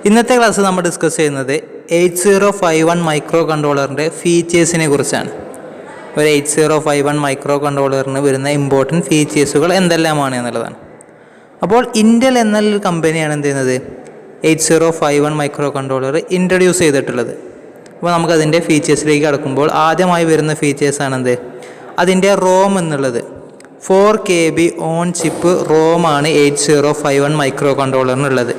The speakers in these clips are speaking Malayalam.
ഇന്നത്തെ ക്ലാസ് നമ്മൾ ഡിസ്കസ് ചെയ്യുന്നത് 8051 മൈക്രോ കൺട്രോളറിൻ്റെ ഫീച്ചേഴ്സിനെ കുറിച്ചാണ്. ഒരു 8051 മൈക്രോ കൺട്രോളറിന് വരുന്ന ഇമ്പോർട്ടൻറ്റ് ഫീച്ചേഴ്സുകൾ എന്തെല്ലാമാണ് എന്നുള്ളതാണ്. അപ്പോൾ ഇൻ്റൽ എന്നൊരു കമ്പനിയാണ് എന്ത് ചെയ്യുന്നത് 8051 മൈക്രോ കൺട്രോളർ ഇൻട്രൊഡ്യൂസ് ചെയ്തിട്ടുള്ളത്. അപ്പോൾ നമുക്കതിൻ്റെ ഫീച്ചേഴ്സിലേക്ക് കടക്കുമ്പോൾ ആദ്യമായി വരുന്ന ഫീച്ചേഴ്സാണെന്ത്, അതിൻ്റെ റോം എന്നുള്ളത് 4 KB ഓൺ ചിപ്പ് റോമാണ് 8051 മൈക്രോ കൺട്രോളറിനുള്ളത്.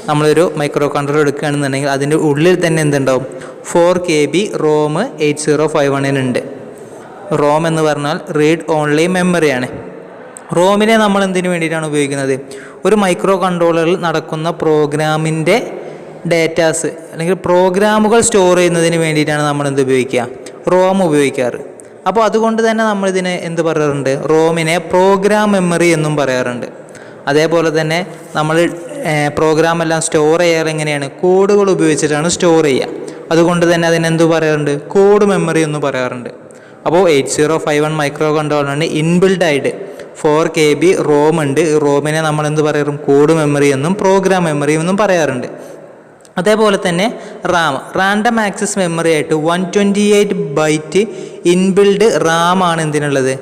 നമ്മളൊരു മൈക്രോ കൺട്രോളർ എടുക്കുകയാണെന്നുണ്ടെങ്കിൽ അതിൻ്റെ ഉള്ളിൽ തന്നെ എന്തുണ്ടാവും, 4 KB റോം 8051-നുണ്ട്. റോം എന്ന് പറഞ്ഞാൽ റീഡ് ഓൺലി മെമ്മറിയാണ്. റോമിനെ നമ്മൾ എന്തിനു വേണ്ടിയിട്ടാണ് ഉപയോഗിക്കുന്നത്, ഒരു മൈക്രോ കൺട്രോളറിൽ നടക്കുന്ന പ്രോഗ്രാമിൻ്റെ ഡേറ്റാസ് അല്ലെങ്കിൽ പ്രോഗ്രാമുകൾ സ്റ്റോർ ചെയ്യുന്നതിന് വേണ്ടിയിട്ടാണ് നമ്മൾ എന്ത് ഉപയോഗിക്കുക, റോം ഉപയോഗിക്കാറ്. അപ്പോൾ അതുകൊണ്ട് തന്നെ നമ്മളിതിനെ എന്ത് പറയാറുണ്ട്, റോമിനെ പ്രോഗ്രാം മെമ്മറി എന്നും പറയാറുണ്ട്. അതേപോലെ തന്നെ നമ്മൾ പ്രോഗ്രാമെല്ലാം സ്റ്റോർ ചെയ്യാറ് എങ്ങനെയാണ്, കോഡുകൾ ഉപയോഗിച്ചിട്ടാണ് സ്റ്റോർ ചെയ്യുക. അതുകൊണ്ട് തന്നെ അതിനെന്ത് പറയാറുണ്ട്, കോഡ് മെമ്മറി എന്ന് പറയാറുണ്ട്. അപ്പോൾ 8051 മൈക്രോ കൺട്രോളറിന് ഇൻബിൽഡായിട്ട് 4 KB റോം ഉണ്ട്. റോമിനെ നമ്മൾ എന്ത് പറയാറും, കോഡ് മെമ്മറി എന്നും പ്രോഗ്രാം മെമ്മറി എന്നും പറയാറുണ്ട്. അതേപോലെ തന്നെ റാൻഡം ആക്സസ് മെമ്മറി ആയിട്ട് 128 ബൈറ്റ് ഇൻബിൽഡ് റാമാണ് എന്തിനുള്ളത്,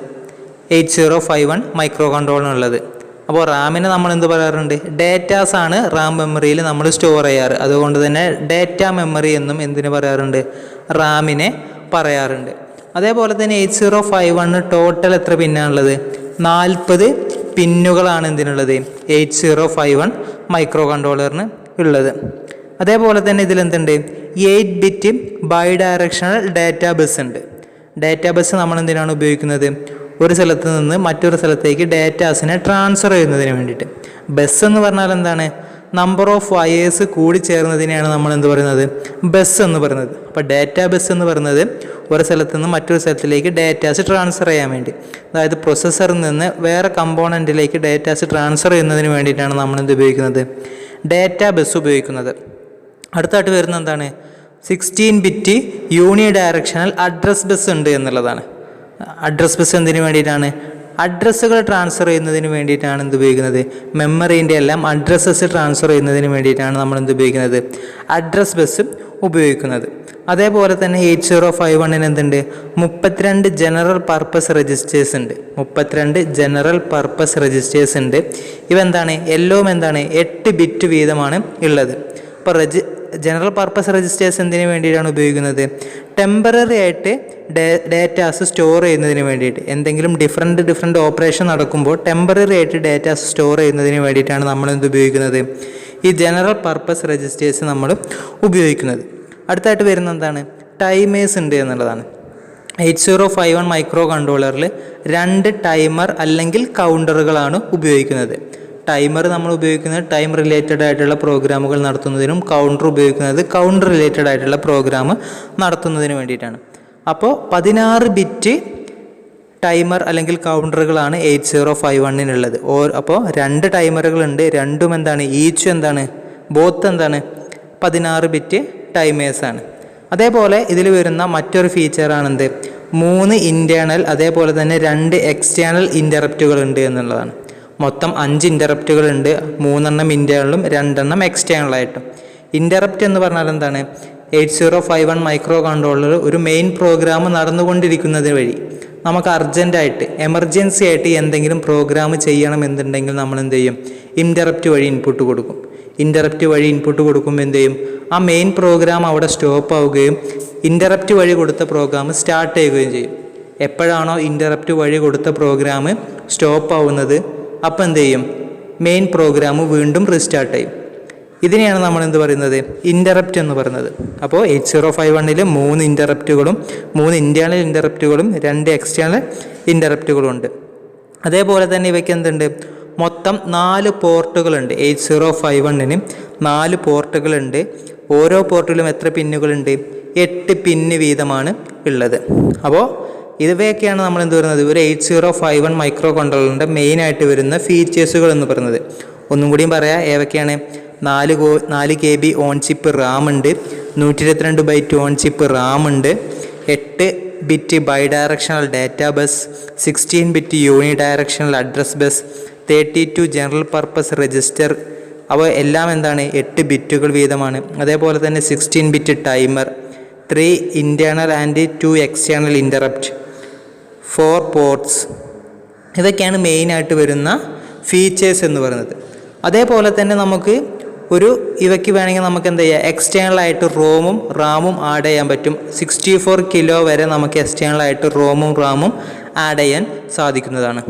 8051 മൈക്രോ കൺട്രോളറിനുള്ളത്. അപ്പോൾ റാമിനെ നമ്മൾ എന്ത് പറയാറുണ്ട്, ഡേറ്റാസാണ് റാം മെമ്മറിയിൽ നമ്മൾ സ്റ്റോർ ചെയ്യാറ്. അതുകൊണ്ട് തന്നെ ഡേറ്റ മെമ്മറി എന്നും എന്തിനു പറയാറുണ്ട്, റാമിനെ പറയാറുണ്ട്. അതേപോലെ തന്നെ 8051 ടോട്ടൽ എത്ര പിന്നാണുള്ളത്, 40 പിന്നുകളാണ് എന്തിനുള്ളത്, 8051 മൈക്രോ കൺട്രോളറിന് ഉള്ളത്. അതേപോലെ തന്നെ ഇതിലെന്തുണ്ട്, 8 bit bidirectional data bus ഉണ്ട്. ഡാറ്റാ ബസ് നമ്മൾ എന്തിനാണ് ഉപയോഗിക്കുന്നത്, ഒരു സ്ഥലത്ത് നിന്ന് മറ്റൊരു സ്ഥലത്തേക്ക് ഡാറ്റാസിനെ ട്രാൻസ്ഫർ ചെയ്യുന്നതിന് വേണ്ടിയിട്ട്. ബസ് എന്ന് പറഞ്ഞാൽ എന്താണ്, നമ്പർ ഓഫ് വയേഴ്സ് കൂടി ചേർന്നതിനെയാണ് നമ്മൾ എന്ത് പറയുന്നത്, ബസ് എന്ന് പറയുന്നത്. അപ്പോൾ ഡാറ്റാ ബസ് എന്ന് പറയുന്നത് ഒരു സ്ഥലത്ത് നിന്ന് മറ്റൊരു സ്ഥലത്തിലേക്ക് ഡാറ്റാസ് ട്രാൻസ്ഫർ ചെയ്യാൻ വേണ്ടി, അതായത് പ്രൊസസ്സറിൽ നിന്ന് വേറെ കമ്പോണൻറ്റിലേക്ക് ഡാറ്റാസ് ട്രാൻസ്ഫർ ചെയ്യുന്നതിന് വേണ്ടിയിട്ടാണ് നമ്മൾ എന്ത് ഉപയോഗിക്കുന്നത്, ഡാറ്റാ ബസ് ഉപയോഗിക്കുന്നത്. അടുത്തായിട്ട് വരുന്ന എന്താണ്, 16 bit unidirectional address bus ഉണ്ട് എന്നുള്ളതാണ്. അഡ്രസ് ബസ് എന്തിനു വേണ്ടിയിട്ടാണ്, അഡ്രസ്സുകൾ ട്രാൻസ്ഫർ ചെയ്യുന്നതിന് വേണ്ടിയിട്ടാണ് എന്ത് ഉപയോഗിക്കുന്നത്, മെമ്മറീൻ്റെ എല്ലാം അഡ്രസ്സസ് ട്രാൻസ്ഫർ ചെയ്യുന്നതിന് വേണ്ടിയിട്ടാണ് നമ്മൾ എന്ത് ഉപയോഗിക്കുന്നത്, അഡ്രസ് ബസ് ഉപയോഗിക്കുന്നത്. അതേപോലെ തന്നെ 8051-ന് എന്തുണ്ട്, 32 ജനറൽ പർപ്പസ് രജിസ്റ്റേഴ്സ് ഉണ്ട്. 32 ജനറൽ പർപ്പസ് രജിസ്റ്റേഴ്സ് ഉണ്ട്. ഇവ എന്താണ്, എല്ലാം എന്താണ് 8 ബിറ്റ് വീതമാണ് ഉള്ളത്. അപ്പോൾ ജനറൽ പർപ്പസ് രജിസ്റ്റേഴ്സ് എന്തിനു വേണ്ടിയിട്ടാണ് ഉപയോഗിക്കുന്നത്, ടെമ്പററി ആയിട്ട് ഡേറ്റാസ് സ്റ്റോർ ചെയ്യുന്നതിന് വേണ്ടിയിട്ട്. എന്തെങ്കിലും ഡിഫറെൻറ്റ് ഓപ്പറേഷൻ നടക്കുമ്പോൾ ടെമ്പററി ആയിട്ട് ഡേറ്റാസ് സ്റ്റോർ ചെയ്യുന്നതിന് വേണ്ടിയിട്ടാണ് നമ്മൾ എന്ത് ഉപയോഗിക്കുന്നത്, ഈ ജനറൽ പർപ്പസ് രജിസ്റ്റേഴ്സ് നമ്മൾ ഉപയോഗിക്കുന്നത്. അടുത്തായിട്ട് വരുന്ന എന്താണ്, ടൈമേഴ്സ് ഉണ്ട് എന്നുള്ളതാണ്. 8051 മൈക്രോ കൺട്രോളറിൽ 2 ടൈമർ അല്ലെങ്കിൽ കൗണ്ടറുകളാണ് ഉപയോഗിക്കുന്നത്. ടൈമർ നമ്മൾ ഉപയോഗിക്കുന്നത് ടൈം റിലേറ്റഡ് ആയിട്ടുള്ള പ്രോഗ്രാമുകൾ നടത്തുന്നതിനും കൗണ്ടർ ഉപയോഗിക്കുന്നത് കൗണ്ടർ റിലേറ്റഡ് ആയിട്ടുള്ള പ്രോഗ്രാം നടത്തുന്നതിന് വേണ്ടിയിട്ടാണ്. അപ്പോൾ 16 ബിറ്റ് ടൈമർ അല്ലെങ്കിൽ കൗണ്ടറുകളാണ് 8051-നുള്ളത്. അപ്പോൾ 2 ടൈമറുകളുണ്ട്. രണ്ടും എന്താണ്, ഈച്ചും എന്താണ്, ബോത്ത് എന്താണ് 16 ബിറ്റ് ടൈമേഴ്സാണ്. അതേപോലെ ഇതിൽ വരുന്ന മറ്റൊരു ഫീച്ചറാണെന്ത്, 3 ഇൻറ്റേർണൽ അതേപോലെ തന്നെ 2 എക്സ്റ്റേണൽ ഇൻ്ററപ്റ്റുകൾ ഉണ്ട് എന്നുള്ളതാണ്. മൊത്തം 5 ഇൻ്ററപ്റ്റുകളുണ്ട്. 3 ഇൻറ്റേർണലും 2 എക്സ്റ്റേണലായിട്ടും. ഇൻ്ററപ്റ്റ് എന്ന് പറഞ്ഞാൽ എന്താണ്, 8051 മൈക്രോ കൺട്രോളർ ഒരു മെയിൻ പ്രോഗ്രാം നടന്നുകൊണ്ടിരിക്കുന്നത് വഴി നമുക്ക് അർജൻറ്റായിട്ട് എമർജൻസി ആയിട്ട് എന്തെങ്കിലും പ്രോഗ്രാം ചെയ്യണമെന്നുണ്ടെങ്കിൽ നമ്മൾ എന്ത് ചെയ്യും, ഇൻ്ററപ്റ്റ് വഴി ഇൻപുട്ട് കൊടുക്കും. ഇൻ്ററപ്റ്റ് വഴി ഇൻപുട്ട് കൊടുക്കുമ്പോൾ എന്ത് ചെയ്യും, ആ മെയിൻ പ്രോഗ്രാം അവിടെ സ്റ്റോപ്പ് ആവുകയും ഇൻ്ററപ്റ്റ് വഴി കൊടുത്ത പ്രോഗ്രാം സ്റ്റാർട്ട് ചെയ്യുകയും ചെയ്യും. എപ്പോഴാണോ ഇൻ്ററപ്റ്റ് വഴി കൊടുത്ത പ്രോഗ്രാം സ്റ്റോപ്പ് ആവുന്നത്, അപ്പോൾ എന്ത് ചെയ്യും, മെയിൻ പ്രോഗ്രാം വീണ്ടും റീസ്റ്റാർട്ട് ചെയ്യും. ഇതിനെയാണ് നമ്മൾ എന്ത് പറയുന്നത്, ഇൻ്ററപ്റ്റ് എന്ന് പറയുന്നത്. അപ്പോൾ 8051-ൽ 3 ഇൻ്ററപ്റ്റുകളും 3 ഇൻറ്റേർണൽ ഇൻ്ററപ്റ്റുകളും 2 എക്സ്റ്റേണൽ ഇൻ്ററപ്റ്റുകളും ഉണ്ട്. അതേപോലെ തന്നെ ഇവയ്ക്ക് എന്തുണ്ട്, മൊത്തം 4 പോർട്ടുകളുണ്ട്. 8051-ന് 4 പോർട്ടുകളുണ്ട്. ഓരോ പോർട്ടിലും എത്ര പിന്നുകളുണ്ട്, 8 പിന്ന് വീതമാണ് ഉള്ളത്. അപ്പോൾ ഇവയൊക്കെയാണ് നമ്മൾ എന്ത് പറയുന്നത്, ഒരു 8051 മൈക്രോ കൺട്രോളറിൻ്റെ മെയിനായിട്ട് വരുന്ന ഫീച്ചേഴ്സുകൾ എന്ന് പറയുന്നത്. ഒന്നും കൂടിയും പറയാം, ഏതൊക്കെയാണ്, 4 KB ഓൺ ചിപ്പ് റാം ഉണ്ട്, 122 ബൈറ്റ് ഓൺ ചിപ്പ് റാം ഉണ്ട്, 8 bit bidirectional data bus, 16 bit unidirectional address bus, 32 general purpose register, അപ്പോൾ എല്ലാം എന്താണ് 8 ബിറ്റുകൾ വീതമാണ്. അതേപോലെ തന്നെ 16 bit timer, 3 internal and 2 external interrupt, 4 ports. ഇതൊക്കെയാണ് മെയിനായിട്ട് വരുന്ന ഫീച്ചേഴ്സ് എന്ന് പറയുന്നത്. അതേപോലെ തന്നെ നമുക്ക് ഇവയ്ക്ക് വേണമെങ്കിൽ നമുക്ക് എന്ത് ചെയ്യാം, എക്സ്റ്റേണലായിട്ട് റോമും റാമും ആഡ് ചെയ്യാൻ പറ്റും. 64 കിലോ വരെ നമുക്ക് എക്സ്റ്റേണലായിട്ട് റോമും റാമും ആഡ് ചെയ്യാൻ സാധിക്കുന്നതാണ്.